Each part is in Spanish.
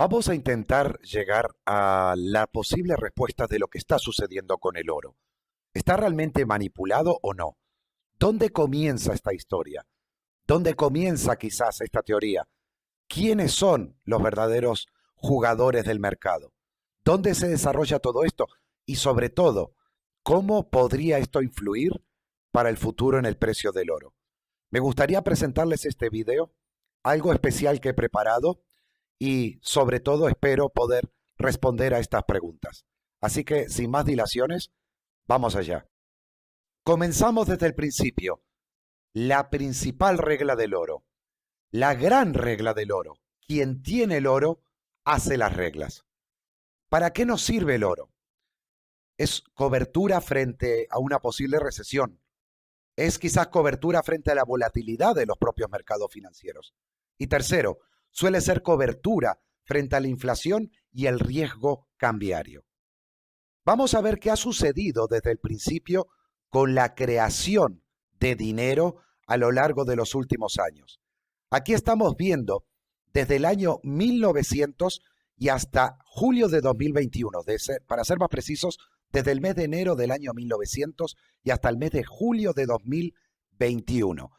Vamos a intentar llegar a la posible respuesta de lo que está sucediendo con el oro. ¿Está realmente manipulado o no? ¿Dónde comienza esta historia? ¿Dónde comienza quizás esta teoría? ¿Quiénes son los verdaderos jugadores del mercado? ¿Dónde se desarrolla todo esto? Y sobre todo, ¿cómo podría esto influir para el futuro en el precio del oro? Me gustaría presentarles este video, algo especial que he preparado y sobre todo espero poder responder a estas preguntas. Así que, sin más dilaciones, vamos allá. Comenzamos desde el principio. La principal regla del oro, la gran regla del oro. Quien tiene el oro hace las reglas. ¿Para qué nos sirve el oro? Es cobertura frente a una posible recesión. Es quizás cobertura frente a la volatilidad de los propios mercados financieros. Y tercero, suele ser cobertura frente a la inflación y el riesgo cambiario. Vamos a ver qué ha sucedido desde el principio con la creación de dinero a lo largo de los últimos años. Aquí estamos viendo desde el año 1900 y hasta julio de 2021, para ser más precisos, desde el mes de enero del año 1900 y hasta el mes de julio de 2021.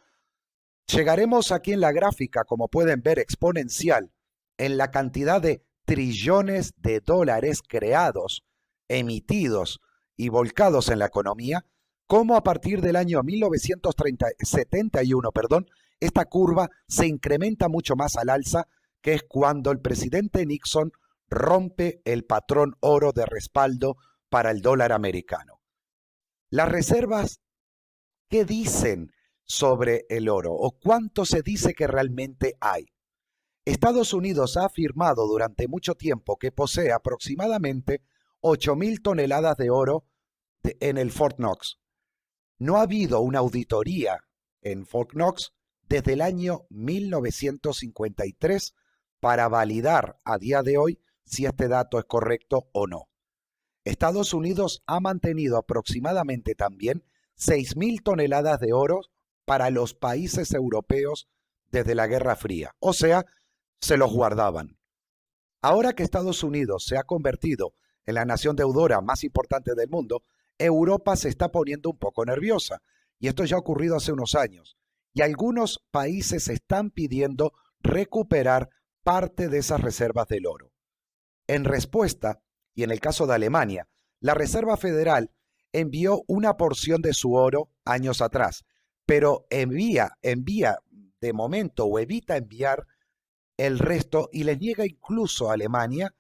Llegaremos aquí en la gráfica, como pueden ver, exponencial en la cantidad de trillones de dólares creados, emitidos y volcados en la economía, como a partir del año 1971, esta curva se incrementa mucho más al alza, que es cuando el presidente Nixon rompe el patrón oro de respaldo para el dólar americano. Las reservas, ¿qué dicen sobre el oro o cuánto se dice que realmente hay? Estados Unidos ha afirmado durante mucho tiempo que posee aproximadamente 8.000 toneladas de oro en el Fort Knox. No ha habido una auditoría en Fort Knox desde el año 1953 para validar a día de hoy si este dato es correcto o no. Estados Unidos ha mantenido aproximadamente también 6.000 toneladas de oro para los países europeos desde la Guerra Fría. O sea, se los guardaban. Ahora que Estados Unidos se ha convertido en la nación deudora más importante del mundo, Europa se está poniendo un poco nerviosa. Y esto ya ha ocurrido hace unos años. Y algunos países están pidiendo recuperar parte de esas reservas del oro. En respuesta, y en el caso de Alemania, la Reserva Federal envió una porción de su oro años atrás, pero envía de momento o evita enviar el resto y le niega incluso a Alemania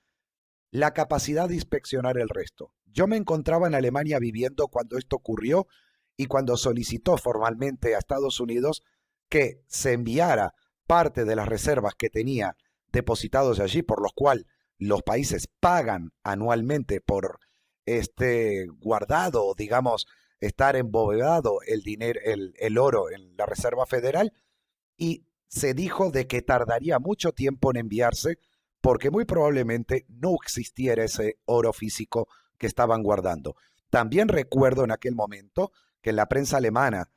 la capacidad de inspeccionar el resto. Yo me encontraba en Alemania viviendo cuando esto ocurrió y cuando solicitó formalmente a Estados Unidos que se enviara parte de las reservas que tenía depositados allí, por los cuales los países pagan anualmente por este guardado, digamos, estar embovedado el dinero, el oro en la Reserva Federal, y se dijo de que tardaría mucho tiempo en enviarse porque muy probablemente no existiera ese oro físico que estaban guardando. También recuerdo en aquel momento que en la prensa alemana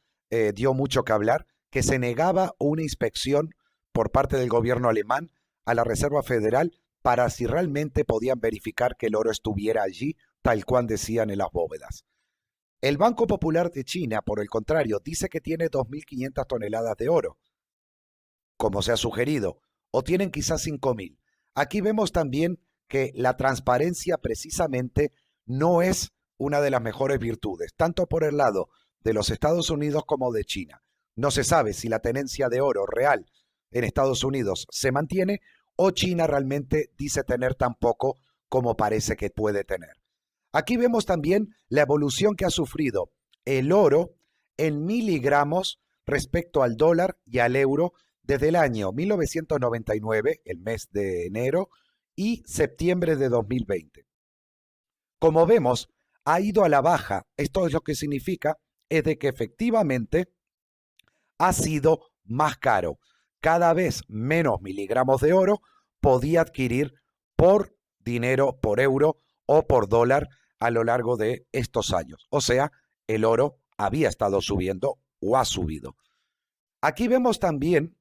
dio mucho que hablar, que se negaba una inspección por parte del gobierno alemán a la Reserva Federal para si realmente podían verificar que el oro estuviera allí tal cual decían en las bóvedas. El Banco Popular de China, por el contrario, dice que tiene 2.500 toneladas de oro, como se ha sugerido, o tienen quizás 5.000. Aquí vemos también que la transparencia precisamente no es una de las mejores virtudes, tanto por el lado de los Estados Unidos como de China. No se sabe si la tenencia de oro real en Estados Unidos se mantiene o China realmente dice tener tan poco como parece que puede tener. Aquí vemos también la evolución que ha sufrido el oro en miligramos respecto al dólar y al euro desde el año 1999, el mes de enero, y septiembre de 2020. Como vemos, ha ido a la baja. Esto es lo que significa es de que efectivamente ha sido más caro. Cada vez menos miligramos de oro podía adquirir por dinero, por euro o por dólar a lo largo de estos años. O sea, el oro había estado subiendo o ha subido. Aquí vemos también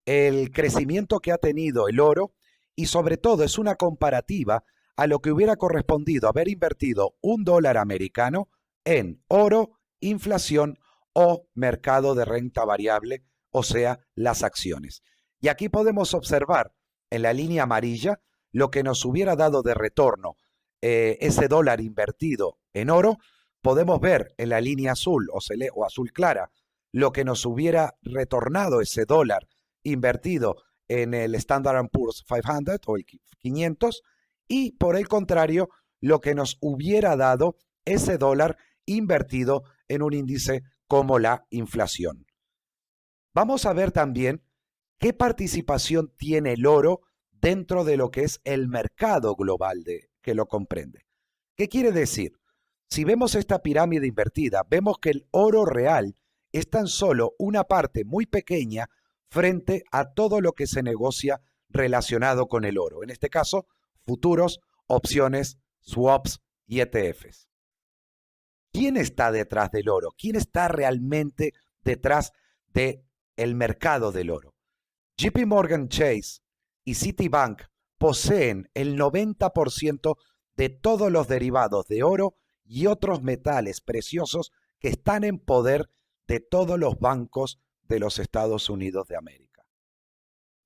el crecimiento que ha tenido el oro y sobre todo es una comparativa a lo que hubiera correspondido haber invertido $1 americano en oro, inflación o mercado de renta variable, o sea, las acciones. Y aquí podemos observar en la línea amarilla lo que nos hubiera dado de retorno ese dólar invertido en oro. Podemos ver en la línea azul o azul clara lo que nos hubiera retornado ese dólar invertido en el Standard Poor's 500 o el 500, y por el contrario, lo que nos hubiera dado ese dólar invertido en un índice como la inflación. Vamos a ver también qué participación tiene el oro dentro de lo que es el mercado global que lo comprende. ¿Qué quiere decir? Si vemos esta pirámide invertida, vemos que el oro real es tan solo una parte muy pequeña frente a todo lo que se negocia relacionado con el oro. En este caso, futuros, opciones, swaps y ETFs. ¿Quién está detrás del oro? ¿Quién está realmente detrás del mercado del oro? JP Morgan Chase y Citibank poseen el 90% de todos los derivados de oro y otros metales preciosos que están en poder de todos los bancos de los Estados Unidos de América.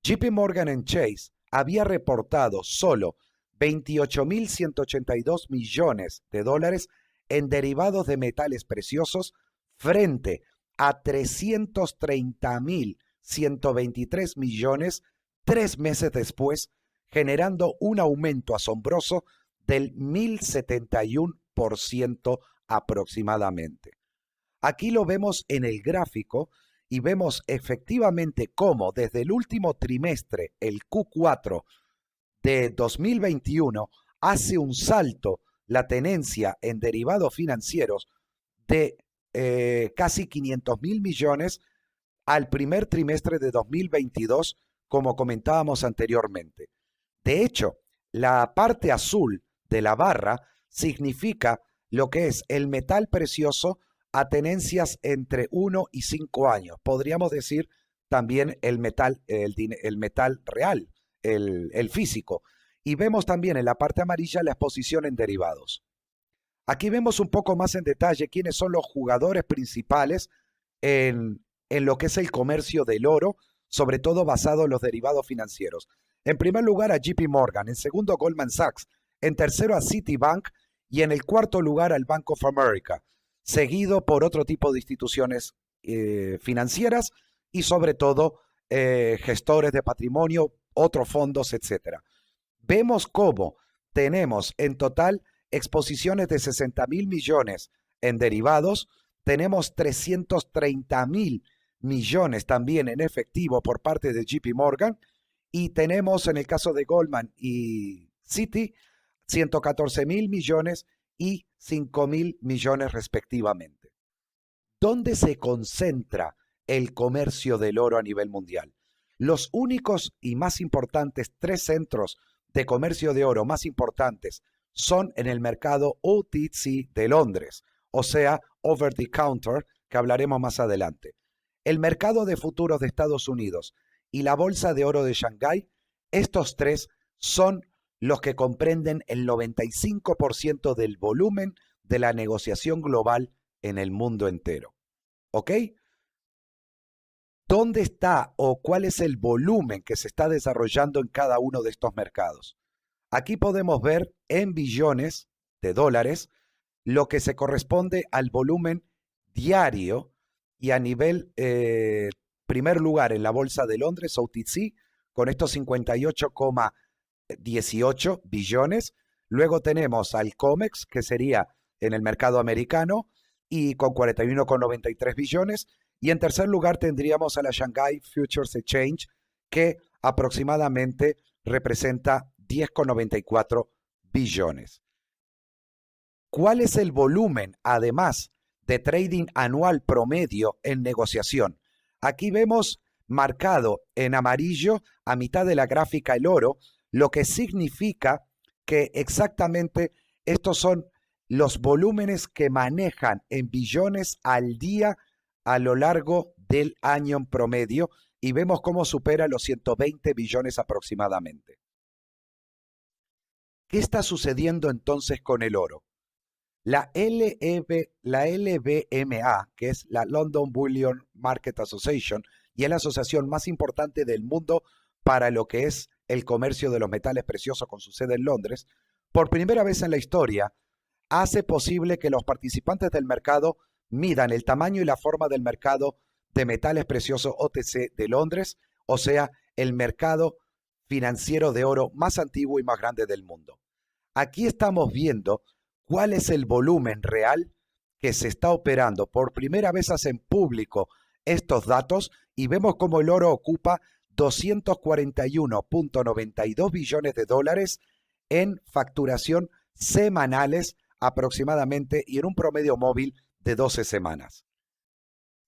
JP Morgan Chase había reportado solo 28.182 millones de dólares en derivados de metales preciosos frente a 330.123 millones 3 meses después, generando un aumento asombroso del 1.071% aproximadamente. Aquí lo vemos en el gráfico y vemos efectivamente cómo desde el último trimestre, el Q4 de 2021, hace un salto la tenencia en derivados financieros de casi 500.000 millones al primer trimestre de 2022, como comentábamos anteriormente. De hecho, la parte azul de la barra significa lo que es el metal precioso a tenencias entre 1 y 5 años. Podríamos decir también el metal real, el físico. Y vemos también en la parte amarilla la exposición en derivados. Aquí vemos un poco más en detalle quiénes son los jugadores principales en lo que es el comercio del oro, sobre todo basado en los derivados financieros. En primer lugar a JP Morgan, en segundo Goldman Sachs, en tercero a Citibank y en el cuarto lugar al Bank of America, seguido por otro tipo de instituciones financieras y sobre todo gestores de patrimonio, otros fondos, etc. Vemos cómo tenemos en total exposiciones de 60.000 millones en derivados, tenemos 330.000 millones también en efectivo por parte de JP Morgan y tenemos en el caso de Goldman y Citi 114.000 millones y 5.000 millones respectivamente. ¿Dónde se concentra el comercio del oro a nivel mundial? Los únicos y más importantes 3 centros de comercio de oro más importantes son en el mercado OTC de Londres, o sea, over the counter, que hablaremos más adelante. El mercado de futuros de Estados Unidos y la bolsa de oro de Shanghái, estos 3 son los que comprenden el 95% del volumen de la negociación global en el mundo entero. ¿Ok? ¿Dónde está o cuál es el volumen que se está desarrollando en cada uno de estos mercados? Aquí podemos ver en billones de dólares lo que se corresponde al volumen diario y a nivel, primer lugar en la Bolsa de Londres, OTC, con estos 58,18 billones. Luego tenemos al COMEX, que sería en el mercado americano, y con 41,93 billones. Y en tercer lugar tendríamos a la Shanghai Futures Exchange, que aproximadamente representa 10,94 billones. ¿Cuál es el volumen, además, de trading anual promedio en negociación? Aquí vemos marcado en amarillo a mitad de la gráfica el oro, lo que significa que exactamente estos son los volúmenes que manejan en billones al día a lo largo del año en promedio y vemos cómo supera los 120 billones aproximadamente. ¿Qué está sucediendo entonces con el oro? La LBMA, que es la London Bullion Market Association, y es la asociación más importante del mundo para lo que es el comercio de los metales preciosos con su sede en Londres, por primera vez en la historia, hace posible que los participantes del mercado midan el tamaño y la forma del mercado de metales preciosos OTC de Londres, o sea, el mercado financiero de oro más antiguo y más grande del mundo. Aquí estamos viendo cuál es el volumen real que se está operando. Por primera vez hacen público estos datos y vemos cómo el oro ocupa 241.92 billones de dólares en facturación semanales aproximadamente y en un promedio móvil de 12 semanas.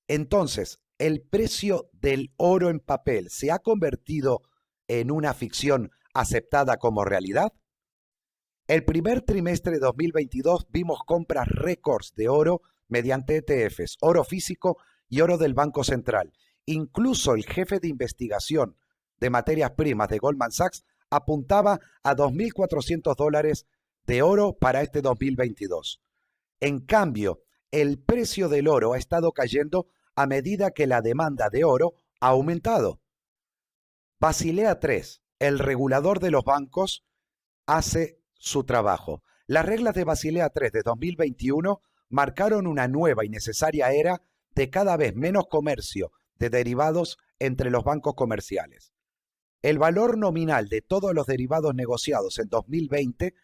Entonces, el precio del oro en papel se ha convertido en una ficción aceptada como realidad. El primer trimestre de 2022 vimos compras récords de oro mediante ETFs, oro físico y oro del Banco Central. Incluso el jefe de investigación de materias primas de Goldman Sachs apuntaba a $2.400 de oro para este 2022. En cambio, el precio del oro ha estado cayendo a medida que la demanda de oro ha aumentado. Basilea III, el regulador de los bancos, hace su trabajo. Las reglas de Basilea III de 2021 marcaron una nueva y necesaria era de cada vez menos comercio de derivados entre los bancos comerciales. El valor nominal de todos los derivados negociados en 2020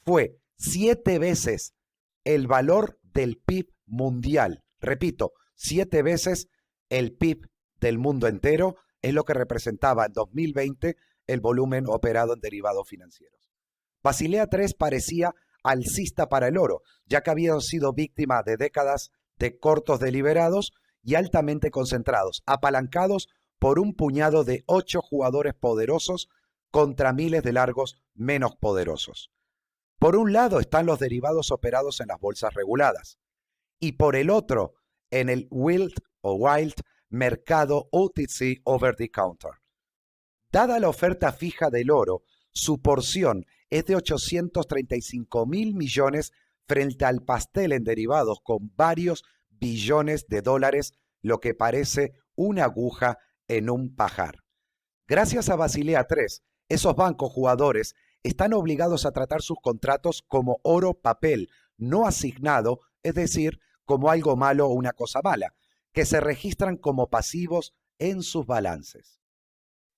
fue 7 veces el valor del PIB mundial. Repito, 7 veces el PIB del mundo entero es lo que representaba en 2020 el volumen operado en derivados financieros. Basilea III parecía alcista para el oro, ya que había sido víctima de décadas de cortos deliberados y altamente concentrados, apalancados por un puñado de 8 jugadores poderosos contra miles de largos menos poderosos. Por un lado están los derivados operados en las bolsas reguladas y por el otro en el wild mercado OTC over the counter. Dada la oferta fija del oro, su porción es de 835.000 millones frente al pastel en derivados con varios billones de dólares, lo que parece una aguja en un pajar. Gracias a Basilea III, esos bancos jugadores están obligados a tratar sus contratos como oro papel, no asignado, es decir, como algo malo o una cosa mala, que se registran como pasivos en sus balances.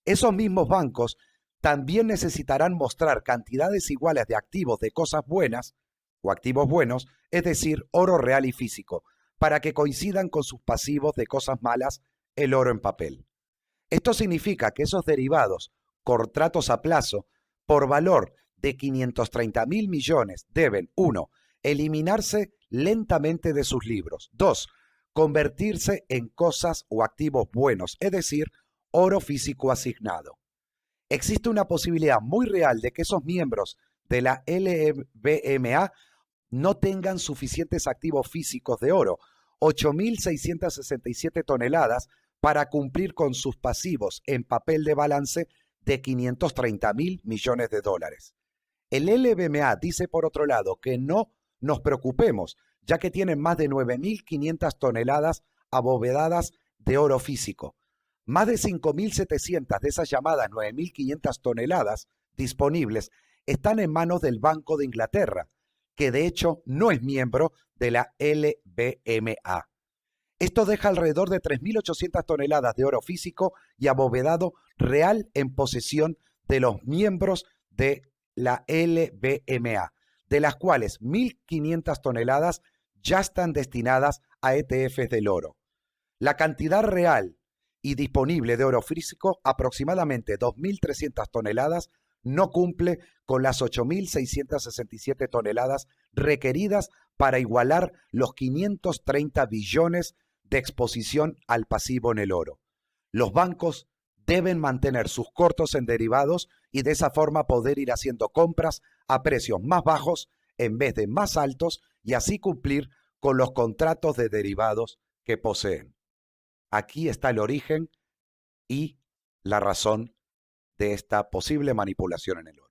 Esos mismos bancos también necesitarán mostrar cantidades iguales de activos de cosas buenas o activos buenos, es decir, oro real y físico, para que coincidan con sus pasivos de cosas malas, el oro en papel. Esto significa que esos derivados, contratos a plazo, por valor de 530.000 millones, deben 1. Eliminarse lentamente de sus libros. 2. Convertirse en cosas o activos buenos, es decir, oro físico asignado. Existe una posibilidad muy real de que esos miembros de la LBMA no tengan suficientes activos físicos de oro, 8.667 toneladas, para cumplir con sus pasivos en papel de balance de 530.000 millones de dólares. El LBMA dice, por otro lado, que no nos preocupemos, ya que tienen más de 9.500 toneladas abovedadas de oro físico. Más de 5.700 de esas llamadas 9.500 toneladas disponibles están en manos del Banco de Inglaterra, que de hecho no es miembro de la LBMA. Esto deja alrededor de 3.800 toneladas de oro físico y abovedado real en posesión de los miembros de la LBMA, de las cuales 1.500 toneladas ya están destinadas a ETFs del oro. La cantidad real y disponible de oro físico, aproximadamente 2.300 toneladas, no cumple con las 8.667 toneladas requeridas para igualar los 530 billones de exposición al pasivo en el oro. Los bancos deben mantener sus cortos en derivados y de esa forma poder ir haciendo compras a precios más bajos en vez de más altos y así cumplir con los contratos de derivados que poseen. Aquí está el origen y la razón de esta posible manipulación en el oro.